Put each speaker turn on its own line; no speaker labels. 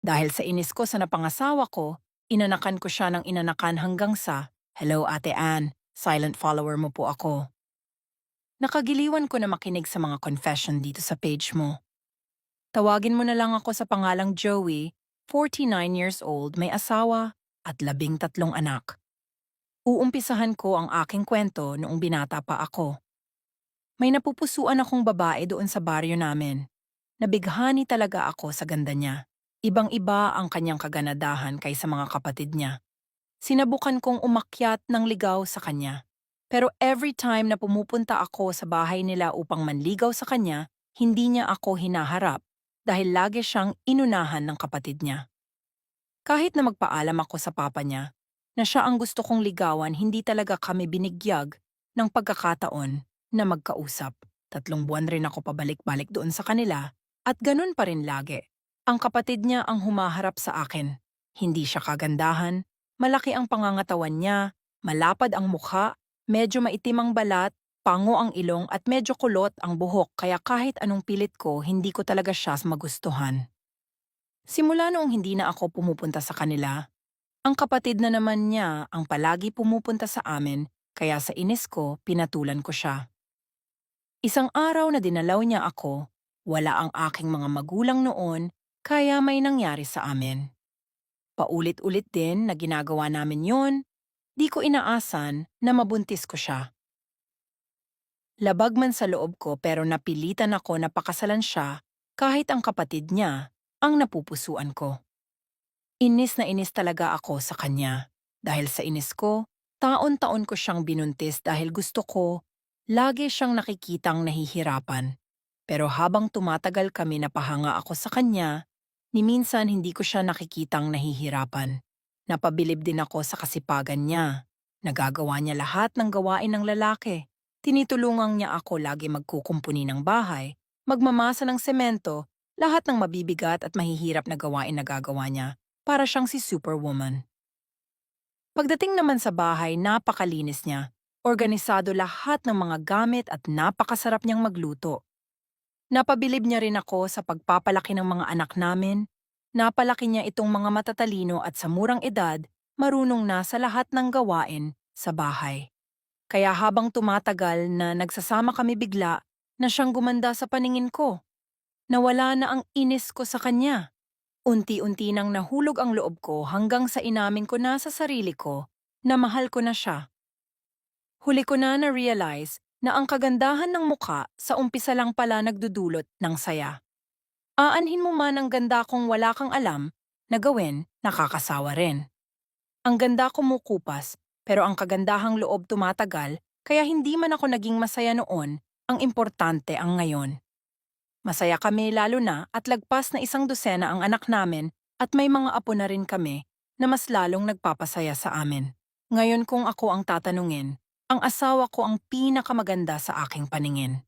Dahil sa inis ko sa napangasawa ko, inanakan ko siya ng inanakan hanggang sa, "Hello Ate Ann, silent follower mo po ako." Nakagiliwan ko na makinig sa mga confession dito sa page mo. Tawagin mo na lang ako sa pangalang Joey, 49 years old, may asawa at 13 anak. Uumpisahan ko ang aking kwento noong binata pa ako. May napupusuan akong babae doon sa baryo namin. Nabighani talaga ako sa ganda niya. Ibang-iba ang kanyang kaganadahan kaysa mga kapatid niya. Sinabukan kong umakyat ng ligaw sa kanya. Pero every time na pumupunta ako sa bahay nila upang manligaw sa kanya, hindi niya ako hinaharap dahil lagi siyang inunahan ng kapatid niya. Kahit na magpaalam ako sa papa niya na siya ang gusto kong ligawan, hindi talaga kami binigyag ng pagkakataon na magkausap. 3 buwan rin ako pabalik-balik doon sa kanila at ganun pa rin lagi. Ang kapatid niya ang humaharap sa akin. Hindi siya kagandahan, malaki ang pangangatawan niya, malapad ang mukha, medyo maitim ang balat, pango ang ilong at medyo kulot ang buhok kaya kahit anong pilit ko, hindi ko talaga siya magustuhan. Simula noong hindi na ako pumupunta sa kanila, ang kapatid na naman niya ang palagi pumupunta sa amin kaya sa inis ko pinatulan ko siya. Isang araw na dinalaw niya ako, wala ang aking mga magulang noon kaya may nangyari sa amin. Paulit-ulit din na ginagawa namin yon, di ko inaasan na mabuntis ko siya. Labag man sa loob ko pero napilitan ako na pakasalan siya kahit ang kapatid niya ang napupusuan ko. Inis na inis talaga ako sa kanya. Dahil sa inis ko, taon-taon ko siyang binuntis dahil gusto ko, lagi siyang nakikitang nahihirapan. Pero habang tumatagal kami napahanga ako sa kanya, ni minsan hindi ko siya nakikitang nahihirapan. Napabilib din ako sa kasipagan niya. Nagagawa niya lahat ng gawain ng lalaki. Tinitulungan niya ako lagi magkukumpuni ng bahay, magmamasa ng semento, lahat ng mabibigat at mahihirap na gawain na gagawa niya. Para siyang si Superwoman. Pagdating naman sa bahay, napakalinis niya. Organisado lahat ng mga gamit at napakasarap niyang magluto. Napabilib niya rin ako sa pagpapalaki ng mga anak namin. Napalaki niya itong mga matatalino at sa murang edad, marunong na sa lahat ng gawain sa bahay. Kaya habang tumatagal na nagsasama kami bigla na siyang gumanda sa paningin ko. Nawala na ang inis ko sa kanya. Unti-unti nang nahulog ang loob ko hanggang sa inamin ko na sa sarili ko na mahal ko na siya. Huli ko na na-realize na ang kagandahan ng mukha sa umpisa lang pala nagdudulot ng saya. Aanhin mo man ang ganda kung wala kang alam na gawin, nakakasawa rin. Ang ganda kumukupas, pero ang kagandahang loob tumatagal, kaya hindi man ako naging masaya noon, ang importante ang ngayon. Masaya kami lalo na at lagpas na 100 ang anak namin at may mga apo na rin kami na mas lalong nagpapasaya sa amin. Ngayon kung ako ang tatanungin, ang asawa ko ang pinakamaganda sa aking paningin.